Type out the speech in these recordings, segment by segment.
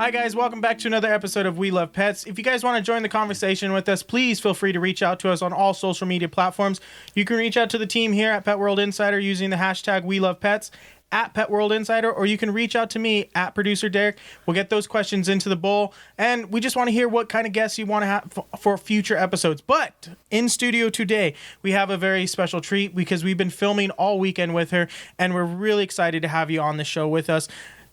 Hi guys, welcome back to another episode of We Love Pets. If you guys want to join the conversation with us, please feel free to reach out to us on all social media platforms. You can reach out to the team here at Pet World Insider using the hashtag We Love Pets at Pet World Insider, or you can reach out to me at ProducerDerek. We'll get those questions into the bowl, and we just want to hear what kind of guests you want to have for future episodes. But in studio today, we have a very special treat because we've been filming all weekend with her, and we're really excited to have you on the show with us.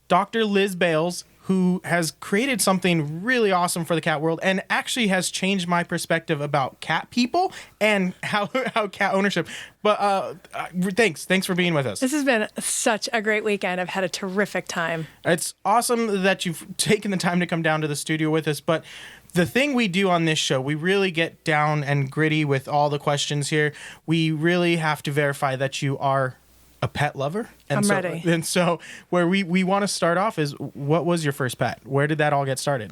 Dr. Liz Bales, who has created something really awesome for the cat world and actually has changed my perspective about cat people and how cat ownership. But thanks for being with us. This has been such a great weekend. I've had a terrific time. It's awesome that you've taken the time to come down to the studio with us. But the thing we do on this show, we really get down and gritty with all the questions here. We really have to verify that you are a pet lover. I'm ready. And so where we want to start off is, what was your first pet? Where did that all get started?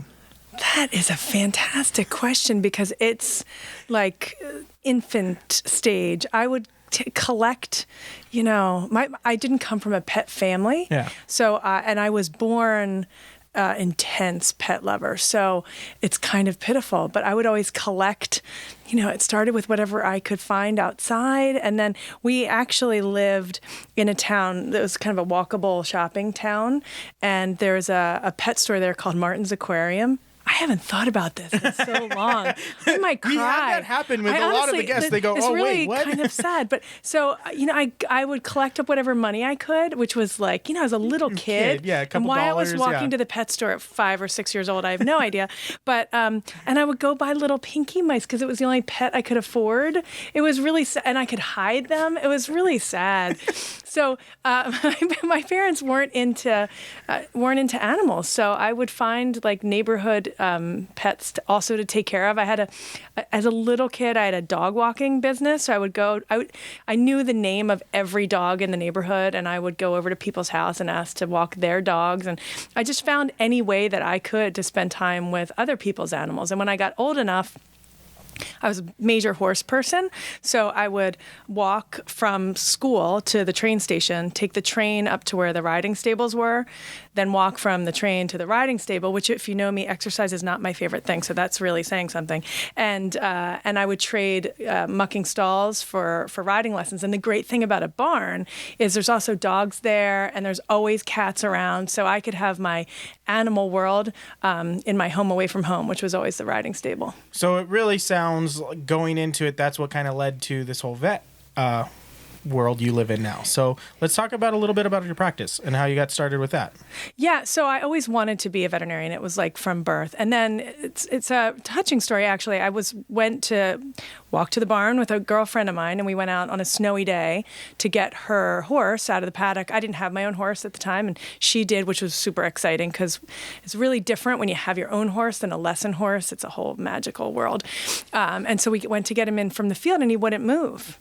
That is a fantastic question because it's like infant stage. I would collect, I didn't come from a pet family. Yeah. So, and I was born intense pet lover. So it's kind of pitiful, but I would always collect, it started with whatever I could find outside. And then we actually lived in a town that was kind of a walkable shopping town. And there's a pet store there called Martin's Aquarium. I haven't thought about this in so long. I might cry. We had that happen with a lot of the guests. They go, it's really wait, what? kind of sad. But so, I would collect up whatever money I could, which was like, as a little kid. Yeah, a couple and why dollars, I was walking to the pet store at 5 or 6 years old, I have no idea. But, and I would go buy little pinky mice because it was the only pet I could afford. It was really sad. And I could hide them. It was really sad. So my parents weren't into animals. So I would find like neighborhood pets also to take care of. As a little kid, I had a dog walking business. So I would go, I knew the name of every dog in the neighborhood, and I would go over to people's house and ask to walk their dogs. And I just found any way that I could to spend time with other people's animals. And when I got old enough, I was a major horse person, so I would walk from school to the train station, take the train up to where the riding stables were, then walk from the train to the riding stable, which, if you know me, exercise is not my favorite thing, so that's really saying something. And I would trade mucking stalls for riding lessons. And the great thing about a barn is there's also dogs there, and there's always cats around, so I could have my animal world in my home away from home, which was always the riding stable. So it really sounds like, going into it, that's what kind of led to this whole vet world you live in now. So let's talk about a little bit about your practice and how you got started with that. Yeah, so I always wanted to be a veterinarian. It was like from birth. And then it's a touching story, actually. I went to walk to the barn with a girlfriend of mine, and we went out on a snowy day to get her horse out of the paddock. I didn't have my own horse at the time, and she did, which was super exciting because it's really different when you have your own horse than a lesson horse. It's a whole magical world. And so we went to get him in from the field, and he wouldn't move.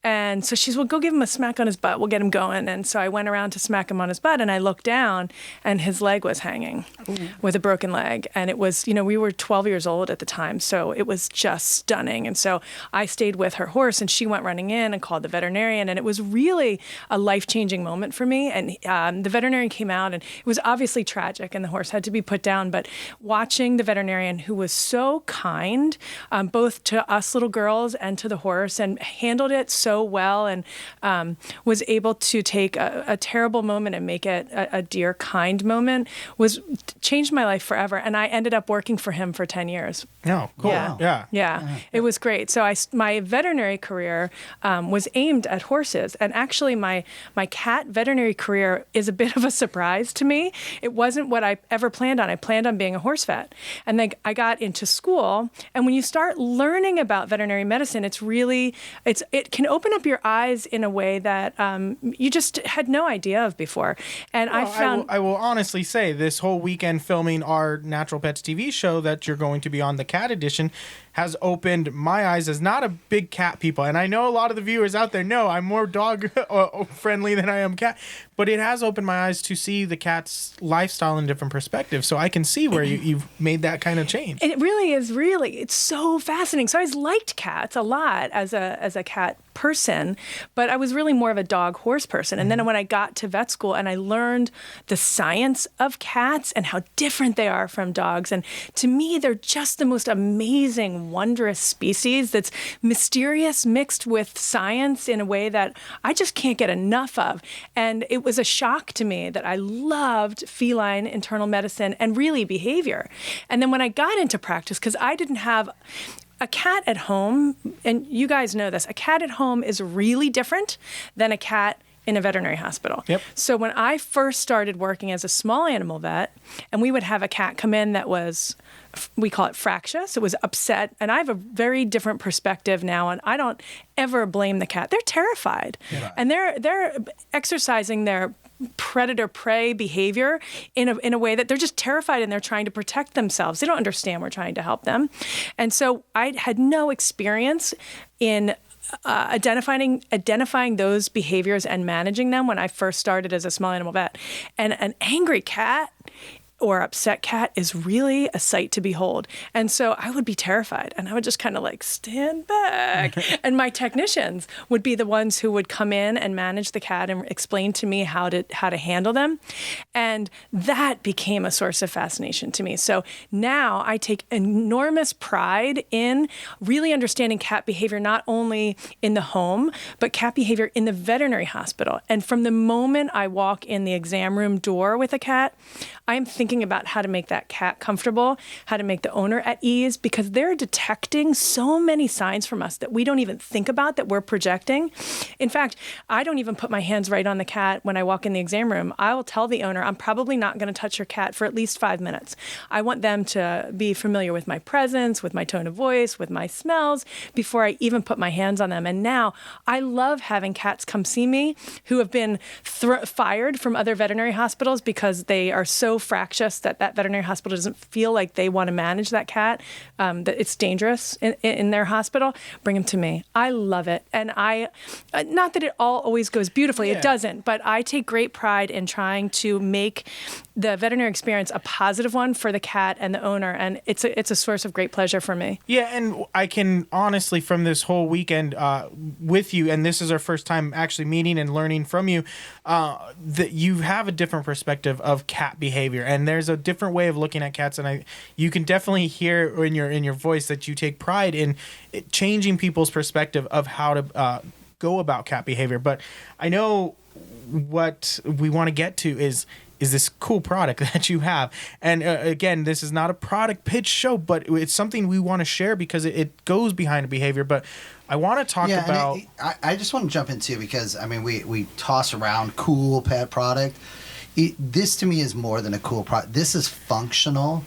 And so she's, well, go give him a smack on his butt. We'll get him going. And so I went around to smack him on his butt, and I looked down, and his leg was hanging with a broken leg. And it was, we were 12 years old at the time, so it was just stunning. And so I stayed with her horse, and she went running in and called the veterinarian. And it was really a life-changing moment for me. And the veterinarian came out, and it was obviously tragic, and the horse had to be put down. But watching the veterinarian, who was so kind, both to us little girls and to the horse, and handled it so well, and was able to take a terrible moment and make it a dear, kind moment, changed my life forever. And I ended up working for him for 10 years. Oh, cool. Yeah. It was great. So my veterinary career was aimed at horses. And actually, my cat veterinary career is a bit of a surprise to me. It wasn't what I ever planned on. I planned on being a horse vet. And then I got into school. And when you start learning about veterinary medicine, it can open up your eyes in a way that you just had no idea of before. And I will honestly say, this whole weekend filming our Natural Pets TV show that you're going to be on, the cat edition, has opened my eyes as not a big cat people. And I know a lot of the viewers out there know I'm more dog friendly than I am cat, but it has opened my eyes to see the cat's lifestyle in different perspectives. So I can see where you've made that kind of change. And it really is it's so fascinating. So I always liked cats a lot as a cat person, but I was really more of a dog horse person. And then when I got to vet school and I learned the science of cats and how different they are from dogs, and to me, they're just the most amazing, wondrous species that's mysterious mixed with science in a way that I just can't get enough of. And it was a shock to me that I loved feline internal medicine and really behavior. And then when I got into practice, because I didn't have a cat at home, and you guys know this, a cat at home is really different than a cat in a veterinary hospital. Yep. So when I first started working as a small animal vet, and we would have a cat come in that was, we call it fractious, it was upset, and I have a very different perspective now, and I don't ever blame the cat. They're terrified, and they're exercising their predator-prey behavior in a way that they're just terrified and they're trying to protect themselves. They don't understand we're trying to help them. And so I had no experience in identifying those behaviors and managing them when I first started as a small animal vet. And an angry cat or upset cat is really a sight to behold. And so I would be terrified and I would just kind of like stand back. And my technicians would be the ones who would come in and manage the cat and explain to me how to handle them. And that became a source of fascination to me. So now I take enormous pride in really understanding cat behavior, not only in the home, but cat behavior in the veterinary hospital. And from the moment I walk in the exam room door with a cat, I'm thinking about how to make that cat comfortable, how to make the owner at ease, because they're detecting so many signs from us that we don't even think about that we're projecting. In fact, I don't even put my hands right on the cat when I walk in the exam room. I will tell the owner, I'm probably not going to touch your cat for at least 5 minutes. I want them to be familiar with my presence, with my tone of voice, with my smells, before I even put my hands on them. And now I love having cats come see me who have been fired from other veterinary hospitals because they are so fractious that veterinary hospital doesn't feel like they want to manage that cat, that it's dangerous in their hospital. Bring them to me. I love it. And not that it all always goes beautifully, it doesn't, but I take great pride in trying to make the veterinary experience a positive one for the cat and the owner. And it's a source of great pleasure for me. Yeah, and I can honestly, from this whole weekend with you, and this is our first time actually meeting and learning from you, that you have a different perspective of cat behavior, and there's a different way of looking at cats, and you can definitely hear in your voice that you take pride in changing people's perspective of how to go about cat behavior. But I know what we want to get to is this cool product that you have. And again, this is not a product pitch show, but it's something we want to share because it goes behind a behavior. But I want to talk about... I just want to jump into, because, I mean, we toss around cool pet product. This, to me, is more than a cool product. This is functional.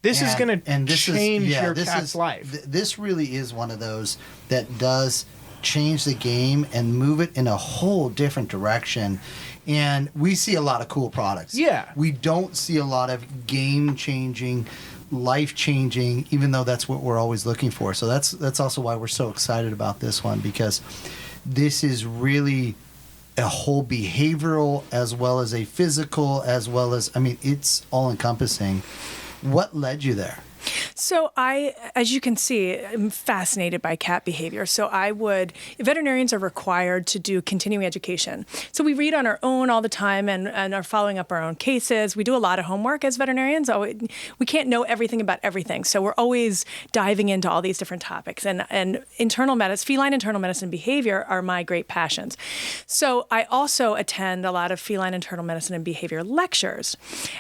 This is going to change your cat's life. This really is one of those that does change the game and move it in a whole different direction. And we see a lot of cool products. Yeah. We don't see a lot of game-changing, life-changing, even though that's what we're always looking for. So that's also why we're so excited about this one, because this is really a whole behavioral as well as a physical, as well as, I mean, it's all-encompassing. What led you there? So as you can see, I'm fascinated by cat behavior. So veterinarians are required to do continuing education. So we read on our own all the time and are following up our own cases. We do a lot of homework as veterinarians. We can't know everything about everything. So we're always diving into all these different topics. And internal medicine, feline internal medicine and behavior are my great passions. So I also attend a lot of feline internal medicine and behavior lectures.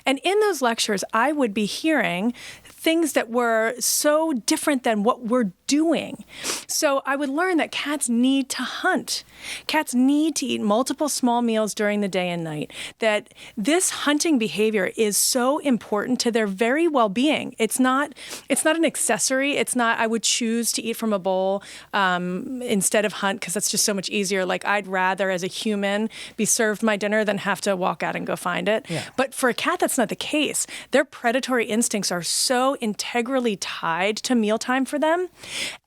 And in those lectures, I would be hearing things that were so different than what we're doing. So I would learn that cats need to hunt. Cats need to eat multiple small meals during the day and night. That this hunting behavior is so important to their very well-being. It's not an accessory. It's not, I would choose to eat from a bowl instead of hunt because that's just so much easier. Like, I'd rather, as a human, be served my dinner than have to walk out and go find it. Yeah. But for a cat, that's not the case. Their predatory instincts are so integrally tied to mealtime for them,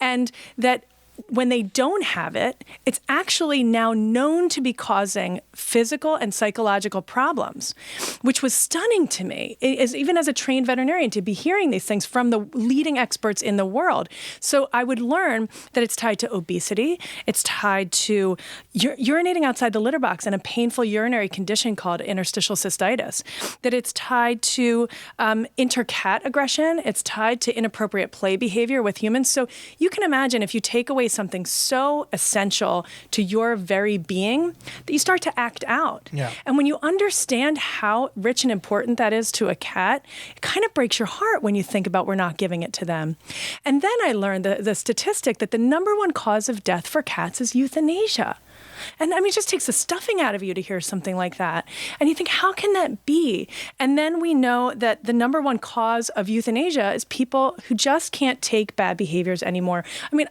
and that when they don't have it, it's actually now known to be causing physical and psychological problems, which was stunning to me, even as a trained veterinarian, to be hearing these things from the leading experts in the world. So I would learn that it's tied to obesity, it's tied to urinating outside the litter box and a painful urinary condition called interstitial cystitis, that it's tied to inter-cat aggression, it's tied to inappropriate play behavior with humans. So you can imagine if you take away something so essential to your very being, that you start to act out. Yeah. And when you understand how rich and important that is to a cat, it kind of breaks your heart when you think about we're not giving it to them. And then I learned the statistic that the number one cause of death for cats is euthanasia. And I mean, it just takes the stuffing out of you to hear something like that. And you think, how can that be? And then we know that the number one cause of euthanasia is people who just can't take bad behaviors anymore. I mean,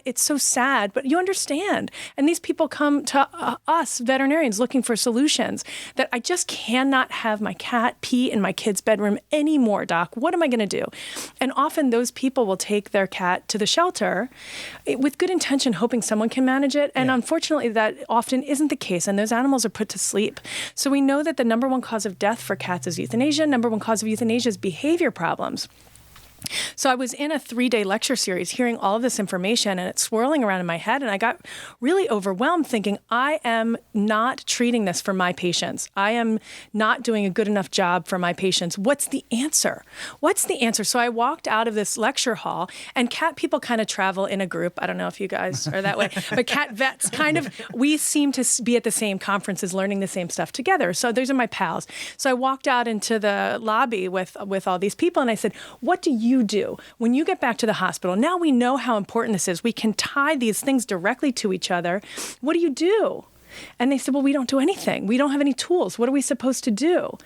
it's so sad, but you understand. And these people come to us veterinarians looking for solutions that I just cannot have my cat pee in my kid's bedroom anymore, doc. What am I going to do? And often those people will take their cat to the shelter with good intention, hoping someone can manage it. And unfortunately, that often isn't the case, and those animals are put to sleep. So we know that the number one cause of death for cats is euthanasia. Number one cause of euthanasia is behavior problems. So I was in a 3-day lecture series hearing all of this information, and it's swirling around in my head, and I got really overwhelmed thinking, I am not treating this for my patients. I am not doing a good enough job for my patients. What's the answer? What's the answer? So I walked out of this lecture hall, and cat people kind of travel in a group. I don't know if you guys are that way, but cat vets we seem to be at the same conferences learning the same stuff together. So those are my pals. So I walked out into the lobby with all these people, and I said, what do you do when you get back to the hospital? Now we know how important this is. We can tie these things directly to each other. What do you do? And they said, well, we don't do anything. We don't have any tools. What are we supposed to do?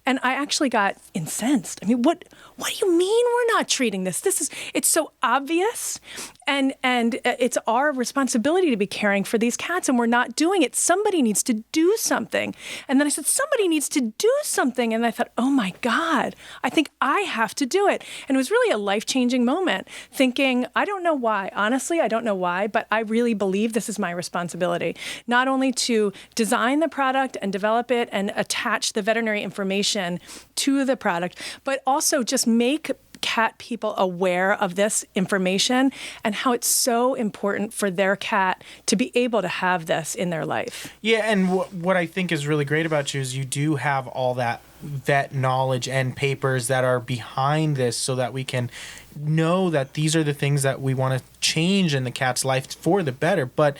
And I actually got incensed. I mean, what do you mean we're not treating this? It's so obvious. And it's our responsibility to be caring for these cats, and we're not doing it. Somebody needs to do something. And then I said, somebody needs to do something. And I thought, oh my God, I think I have to do it. And it was really a life-changing moment, thinking, I don't know why. Honestly, I don't know why, but I really believe this is my responsibility. Not only to design the product and develop it and attach the veterinary information to the product, but also just make cat people aware of this information and how it's so important for their cat to be able to have this in their life. Yeah, and what I think is really great about you is you do have all that vet knowledge and papers that are behind this so that we can know that these are the things that we want to change in the cat's life for the better. But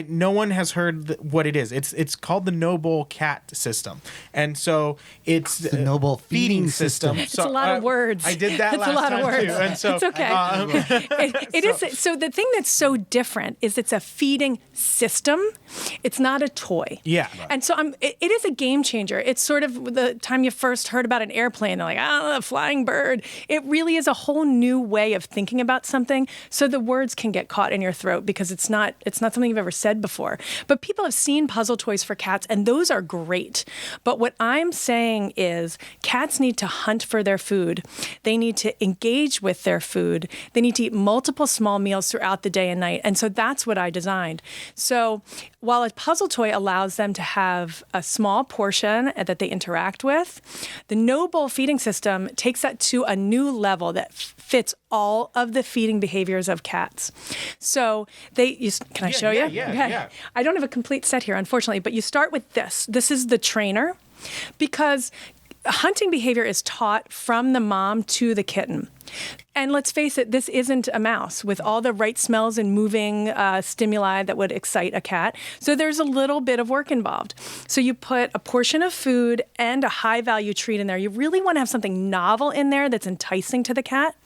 no one has heard what it is. It's called the Noble Cat System, and so it's the Noble Feeding System. It's a lot of words. I did that it's last a lot time of words. too, and so it's okay. It is. So the thing that's so different is it's a feeding system. It's not a toy. Yeah. And so it is a game changer. It's sort of the time you first heard about an airplane, they're like, a flying bird. It really is a whole new way of thinking about something. So the words can get caught in your throat because it's not something you've ever said before. But people have seen puzzle toys for cats, and those are great. But what I'm saying is cats need to hunt for their food. They need to engage with their food. They need to eat multiple small meals throughout the day and night. And so that's what I designed. So while a puzzle toy allows them to have a small portion that they interact with, the Noble feeding system takes that to a new level that fits all of the feeding behaviors of cats. So can I show you? Yeah. I don't have a complete set here, unfortunately, but you start with this. This is the trainer, because hunting behavior is taught from the mom to the kitten. And let's face it, this isn't a mouse with all the right smells and moving stimuli that would excite a cat. So there's a little bit of work involved. So you put a portion of food and a high-value treat in there. You really want to have something novel in there that's enticing to the cat.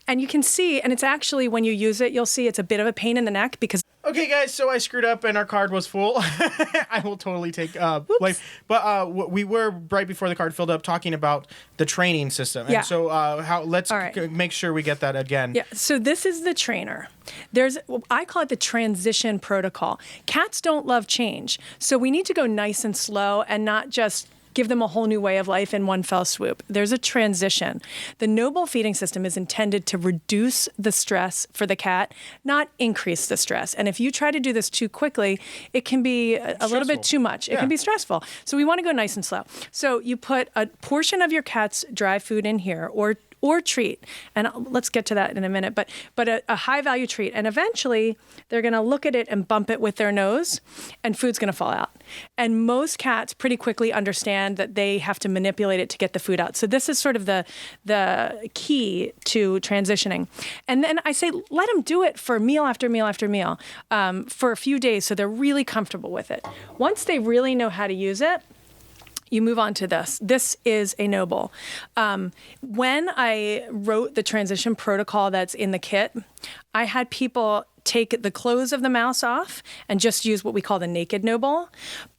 And you can see, and it's actually, when you use it, you'll see it's a bit of a pain in the neck because... Okay, guys, so I screwed up and our card was full. I will totally take blame. But we were, right before the card filled up, talking about the training system. And so let's make sure we get that again. Yeah, so this is the trainer. I call it the transition protocol. Cats don't love change. So we need to go nice and slow and not just give them a whole new way of life in one fell swoop. There's a transition. The Noble feeding system is intended to reduce the stress for the cat, not increase the stress. And if you try to do this too quickly, it can be a little bit too much. It can be stressful. So we want to go nice and slow. So you put a portion of your cat's dry food in here, or treat, and let's get to that in a minute, but a high value treat, and eventually they're going to look at it and bump it with their nose, and food's going to fall out. And most cats pretty quickly understand that they have to manipulate it to get the food out. So this is sort of the key to transitioning. And then I say let them do it for meal after meal after meal for a few days, so they're really comfortable with it. Once they really know how to use it, you move on to this. This is a Noble. When I wrote the transition protocol that's in the kit, I had people take the clothes of the mouse off and just use what we call the naked Noble.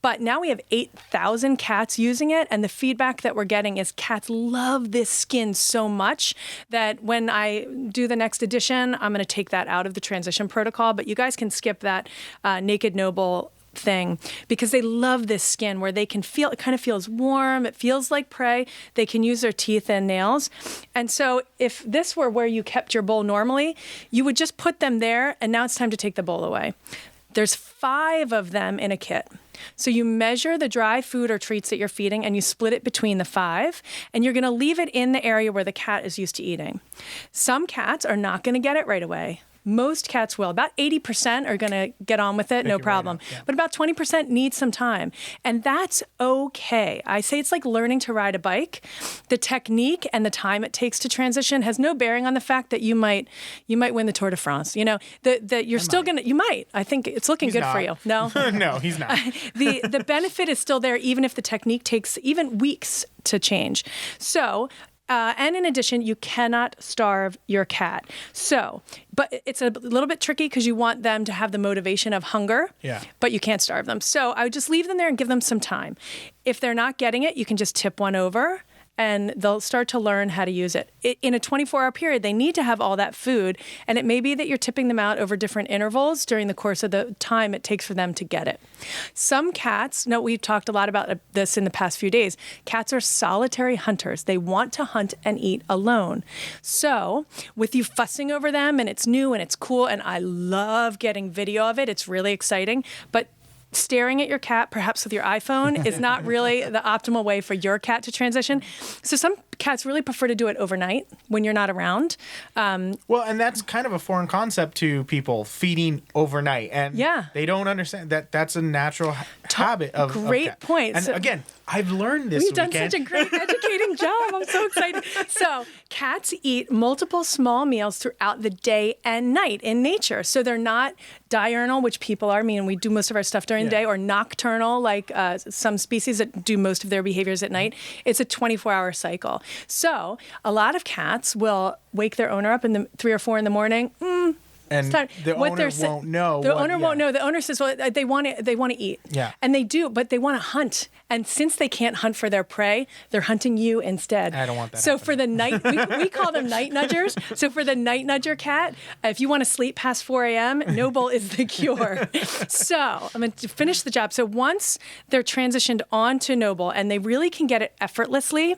But now we have 8,000 cats using it, and the feedback that we're getting is cats love this skin so much that when I do the next edition, I'm going to take that out of the transition protocol. But you guys can skip that naked Noble thing because they love this skin where they can feel, it kind of feels warm, it feels like prey, they can use their teeth and nails. And so if this were where you kept your bowl normally, you would just put them there, and now it's time to take the bowl away. There's 5 of them in a kit. So you measure the dry food or treats that you're feeding and you split it between the 5, and you're going to leave it in the area where the cat is used to eating. Some cats are not going to get it right away. Most cats will. About 80% are going to get on with it, no problem. But about 20% need some time. And that's okay. I say it's like learning to ride a bike. The technique and the time it takes to transition has no bearing on the fact that you might win the Tour de France. You know, that you're still going to, you might. I think it's looking good for you. No? No, he's not. The benefit is still there, even if the technique takes even weeks to change. So, and in addition, you cannot starve your cat. So, but it's a little bit tricky because you want them to have the motivation of hunger, but you can't starve them. So I would just leave them there and give them some time. If they're not getting it, you can just tip one over and they'll start to learn how to use it. In a 24-hour period, they need to have all that food, and it may be that you're tipping them out over different intervals during the course of the time it takes for them to get it. Some cats, we've talked a lot about this in the past few days, cats are solitary hunters. They want to hunt and eat alone. So with you fussing over them, and it's new and it's cool, and I love getting video of it, it's really exciting, but staring at your cat, perhaps with your iPhone, is not really the optimal way for your cat to transition. So some cats really prefer to do it overnight when you're not around. Well, and that's kind of a foreign concept to people, feeding overnight. And they don't understand that that's a natural habit of Great point. And again, I've learned this weekend. Done such a great educating job. I'm so excited. So cats eat multiple small meals throughout the day and night in nature. So they're not diurnal, which people are. I mean, we do most of our stuff during the day, or nocturnal, like some species that do most of their behaviors at night. It's a 24-hour cycle. So a lot of cats will wake their owner up in the 3 or 4 in the morning. And the owner won't know. The owner won't know. The owner says, well, they want to eat. Yeah. And they do, but they want to hunt. And since they can't hunt for their prey, they're hunting you instead. I don't want that. So for the night, we call them night nudgers. So for the night nudger cat, if you want to sleep past 4 a.m., Noble is the cure. So I'm going to finish the job. So once they're transitioned onto Noble and they really can get it effortlessly,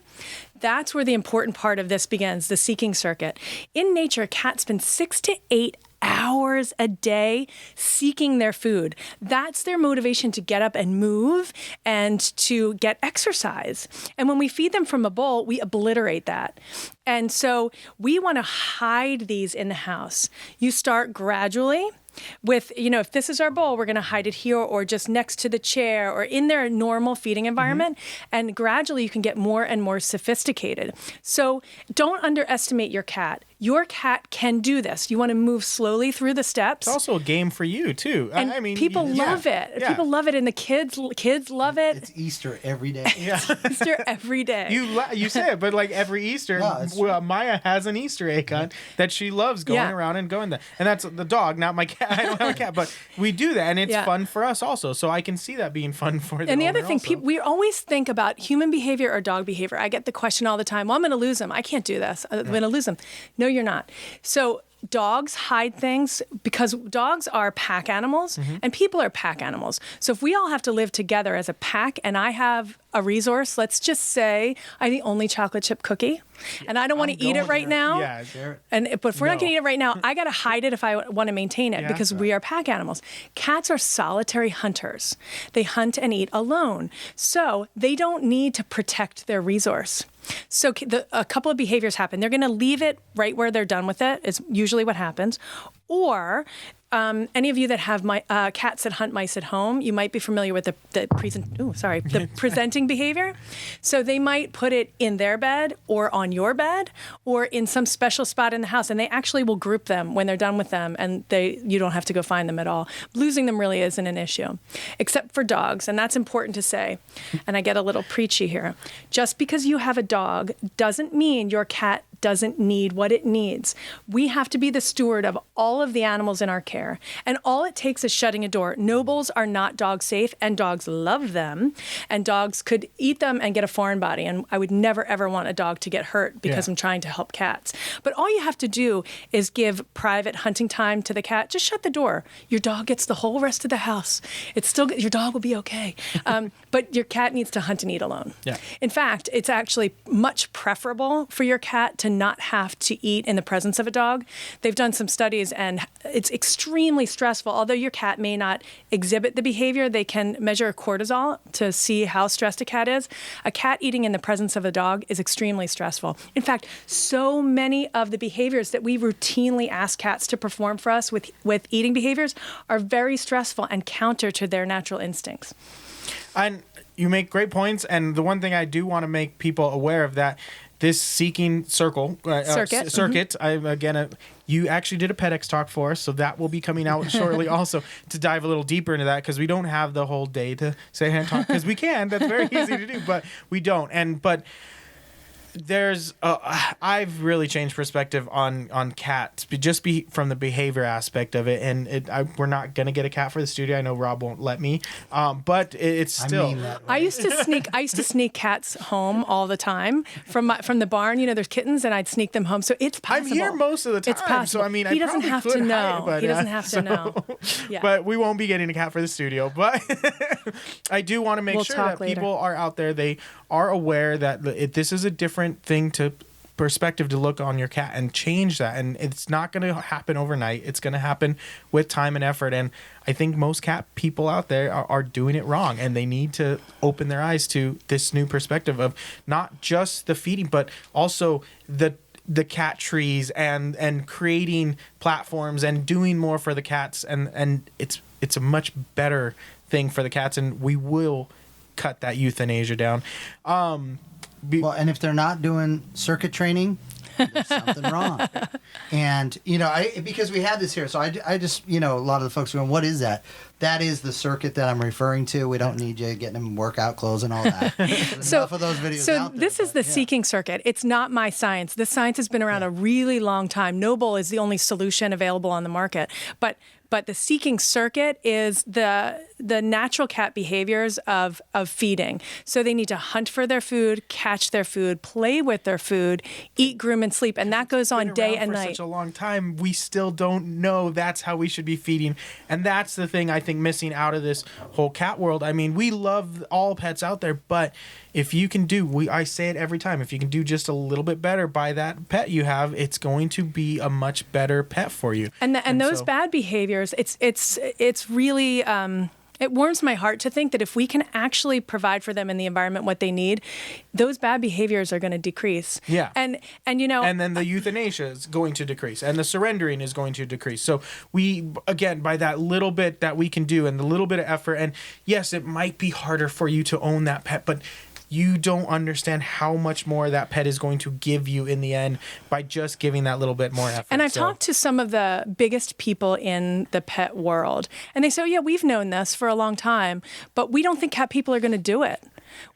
that's where the important part of this begins, the seeking circuit. In nature, cats spend 6 to 8 hours a day seeking their food. That's their motivation to get up and move and to get exercise. And when we feed them from a bowl, we obliterate that. And so we want to hide these in the house. You start gradually with, if this is our bowl, we're going to hide it here or just next to the chair or in their normal feeding environment. And gradually you can get more and more sophisticated. So don't underestimate your cat. Your cat can do this. You want to move slowly through the steps. It's also a game for you, too. And people love it. Yeah. People love it, and the kids love it. It's Easter every day. It's Easter every day. You say it, but like every Easter, Maya has an Easter egg hunt that she loves going around and going there. And that's the dog, not my cat. I don't have a cat, but we do that, and it's fun for us also. So I can see that being fun for the And the other thing, also. we always think about human behavior or dog behavior. I get the question all the time, well, I'm going to lose them. I can't do this. I'm going to lose them. No, you're not. So dogs hide things because dogs are pack animals and people are pack animals. So if we all have to live together as a pack and I have a resource, let's just say I'm the only chocolate chip cookie and I don't want to eat it right now. Yeah, But if we're not going to eat it right now, I got to hide it if I want to maintain it because we are pack animals. Cats are solitary hunters. They hunt and eat alone. So they don't need to protect their resource. So a couple of behaviors happen. They're going to leave it right where they're done with it, is usually what happens. Or any of you that have cats that hunt mice at home, you might be familiar with the presenting behavior. So they might put it in their bed or on your bed or in some special spot in the house, and they actually will group them when they're done with them, and you don't have to go find them at all. Losing them really isn't an issue, except for dogs, and that's important to say. And I get a little preachy here. Just because you have a dog doesn't mean your cat doesn't need what it needs. We have to be the steward of all of the animals in our care. And all it takes is shutting a door. Nobles are not dog safe, and dogs love them. And dogs could eat them and get a foreign body. And I would never, ever want a dog to get hurt because I'm trying to help cats. But all you have to do is give private hunting time to the cat. Just shut the door. Your dog gets the whole rest of the house. Your dog will be okay. But your cat needs to hunt and eat alone. Yeah. In fact, it's actually much preferable for your cat to not have to eat in the presence of a dog. They've done some studies, and it's extremely stressful. Although your cat may not exhibit the behavior, they can measure cortisol to see how stressed a cat is. A cat eating in the presence of a dog is extremely stressful. In fact, so many of the behaviors that we routinely ask cats to perform for us with eating behaviors are very stressful and counter to their natural instincts. And you make great points. And the one thing I do want to make people aware of that, this seeking circuit. You actually did a PedEx talk for us, so that will be coming out shortly also to dive a little deeper into that, because we don't have the whole day to say hand talk, because we can. That's very easy to do, but we don't. But there's I've really changed perspective on cats, from the behavior aspect of it, and we're not gonna get a cat for the studio. I know Rob won't let me, but it's still. I mean that, right? I used to sneak cats home all the time from the barn. You know, there's kittens, and I'd sneak them home. So it's possible. I'm here most of the time, it's possible. so I mean, he doesn't have to know. He doesn't have to know. Yeah. But we won't be getting a cat for the studio. But I do want to make sure that people are out there. They are aware that this is a different perspective to look on your cat and change that. And it's not going to happen overnight. It's going to happen with time and effort. And I think most cat people out there are doing it wrong, and they need to open their eyes to this new perspective of not just the feeding, but also the cat trees and creating platforms and doing more for the cats. And it's a much better thing for the cats, and we will cut that euthanasia down. Well, and if they're not doing circuit training, there's something wrong. And, because we have this here, so I just, a lot of the folks are going, what is that? That is the circuit that I'm referring to. We don't need you getting them workout clothes and all that. Enough of those videos out there. This is the seeking circuit. It's not my science. This science has been around a really long time. Noble is the only solution available on the market. But the seeking circuit is the natural cat behaviors of feeding. So they need to hunt for their food, catch their food, play with their food, eat, groom, and sleep. And that goes on day and night. For such a long time, we still don't know that's how we should be feeding. And that's the thing I think missing out of this whole cat world. I mean, we love all pets out there, but if you can I say it every time, if you can do just a little bit better by that pet you have, it's going to be a much better pet for you. And those bad behaviors, it's really it warms my heart to think that if we can actually provide for them in the environment what they need, those bad behaviors are going to decrease. Yeah. And then the euthanasia is going to decrease, and the surrendering is going to decrease. So we, again, by that little bit that we can do and the little bit of effort, and yes, it might be harder for you to own that pet, but you don't understand how much more that pet is going to give you in the end by just giving that little bit more effort. And I've talked to some of the biggest people in the pet world, and they say, oh, yeah, we've known this for a long time, but we don't think cat people are going to do it.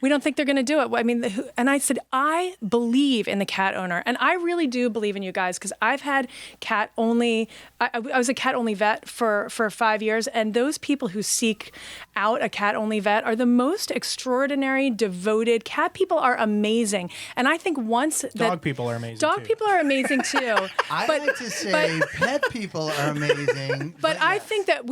We don't think they're going to do it. I mean, and I said, I believe in the cat owner. And I really do believe in you guys because I've had cat only, I was a cat only vet for 5 years. And those people who seek out a cat only vet are the most extraordinary, devoted. Cat people are amazing. And I think once Dog people are amazing. Dog too. people are amazing too. I like to say pet people are amazing. But I yes. think that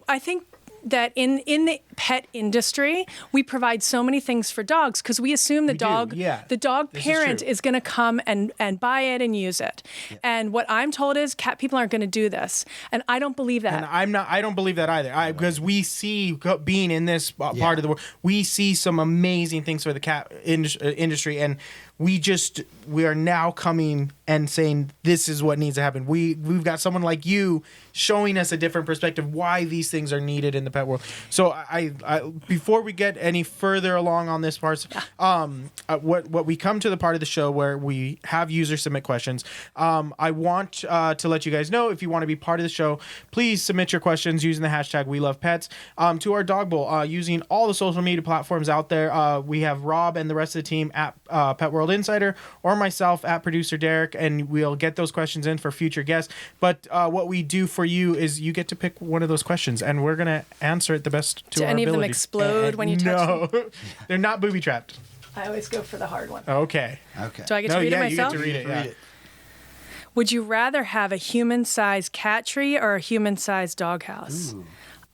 I think that in the pet industry, we provide so many things for dogs because we assume the dog This is parent true. is going to come and buy it and use it. Yeah. And what I'm told is cat people aren't going to do this. And I don't believe that. And I don't believe that either. Because we see, being in this part of the world, we see some amazing things for the cat industry, and we are now coming and saying this is what needs to happen. We've got someone like you showing us a different perspective why these things are needed in the pet world. So I before we get any further along on this part, what we come to the part of the show where we have users submit questions. I want to let you guys know, if you want to be part of the show, please submit your questions using the hashtag #WeLovePets to our dog bowl using all the social media platforms out there. We have Rob and the rest of the team at Pet World Insider, or myself at ProducerDerek, and we'll get those questions in for future guests. But what we do for you is you get to pick one of those questions, and we're gonna answer it the best to Do our any of them abilities. explode when you touch them? No, they're not booby trapped. I always go for the hard one. Okay. Okay. Do I get to read it myself? You get to read it. Read Yeah. it. Would you rather have a human-sized cat tree or a human-sized doghouse? Ooh.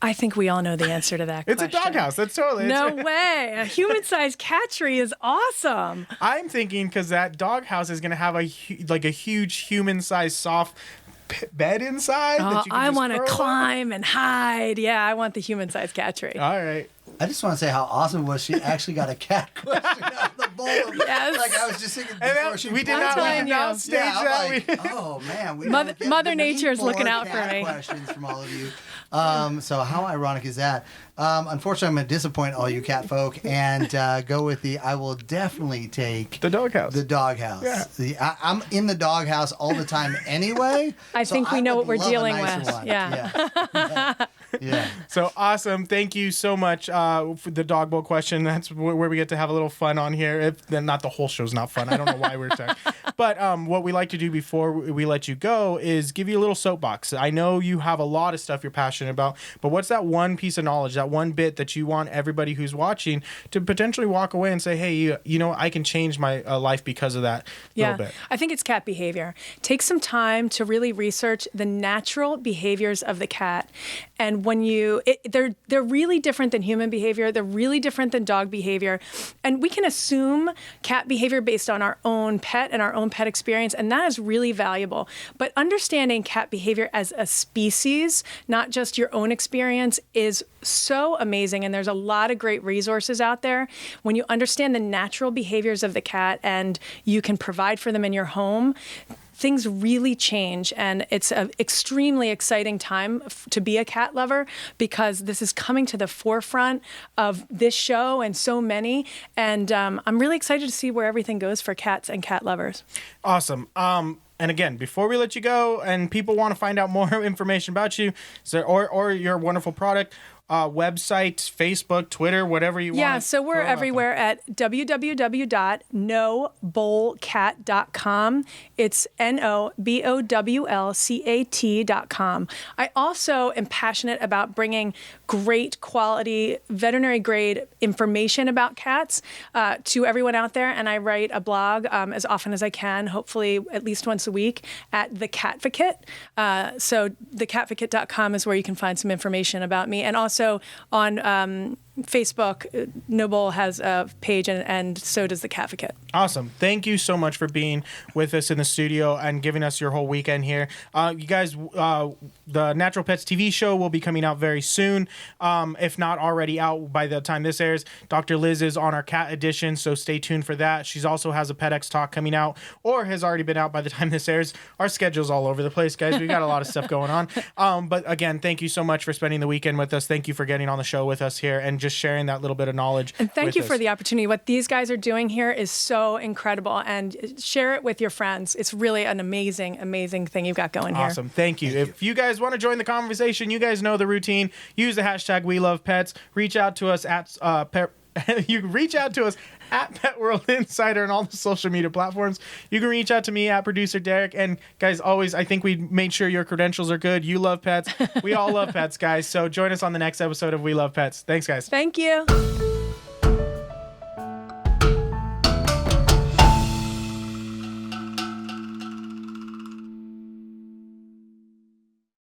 I think we all know the answer to that It's question. a doghouse. That's totally. No way. A human-sized cat tree is awesome. I'm thinking because that doghouse is gonna have a huge human-sized soft bed inside. That you can I just want to curl up. climb and hide. Yeah, I want the human-sized cat tree. All right. I just want to say how awesome it was. She actually got a cat question out of the bowl. Yes. Like I was just thinking And before that, she we did I'm not. We telling did not you. stage Yeah, I'm that. like, oh man, we Mother- don't Mother we need Nature is looking more out for cat me. Questions from all of you. So how ironic is that? Unfortunately, I'm going to disappoint all you cat folk and go with I will definitely take The doghouse. the doghouse. Yeah. I'm in the doghouse all the time anyway. I so think we know would what we're love a dealing nicer with. one. Yeah. Yeah. So awesome. Thank you so much for the dog bowl question. That's where we get to have a little fun on here. Then not the whole show's not fun. I don't know why we're talking. But what we like to do before we let you go is give you a little soapbox. I know you have a lot of stuff you're passionate about, but what's that one piece of knowledge, that one bit that you want everybody who's watching to potentially walk away and say, hey, you know, I can change my life because of that little bit? I think it's cat behavior. Take some time to really research the natural behaviors of the cat. And when they're really different than human behavior. They're really different than dog behavior. And we can assume cat behavior based on our own pet and our own pet experience. And that is really valuable. But understanding cat behavior as a species, not just your own experience, is so amazing. And there's a lot of great resources out there. When you understand the natural behaviors of the cat and you can provide for them in your home, things really change, and it's an extremely exciting time to be a cat lover because this is coming to the forefront of this show and so many, and I'm really excited to see where everything goes for cats and cat lovers. Awesome. And again, before we let you go and people want to find out more information about you or your wonderful product, website, Facebook, Twitter, whatever you want. Yeah, so we're everywhere at www.nobowlcat.com. It's NOBOWLCAT.com. I also am passionate about bringing great quality veterinary grade information about cats to everyone out there, and I write a blog as often as I can, hopefully at least once a week, at The Catficate. So thecatficate.com is where you can find some information about me, and also on Facebook, Noble has a page, and so does the Catficate. Awesome. Thank you so much for being with us in the studio and giving us your whole weekend here. You guys, the Natural Pets TV show will be coming out very soon, if not already out by the time this airs. Dr. Liz is on our cat edition, so stay tuned for that. She also has a PetX Talk coming out, or has already been out by the time this airs. Our schedule's all over the place, guys. We got a lot of stuff going on. But again, thank you so much for spending the weekend with us. Thank you for getting on the show with us here and just sharing that little bit of knowledge. And thank with you us. for the opportunity. What these guys are doing here is so incredible, and share it with your friends. It's really an amazing, amazing thing you've got going here. Awesome. Thank you. If you guys want to join the conversation, you guys know the routine. Use the hashtag WeLovePets. Reach out to us at You can reach out to us at Pet World Insider and all the social media platforms. You can reach out to me at Producer Derek. And guys, always, I think we made sure your credentials are good. You love pets. We all love pets, guys. So join us on the next episode of We Love Pets. Thanks, guys. Thank you.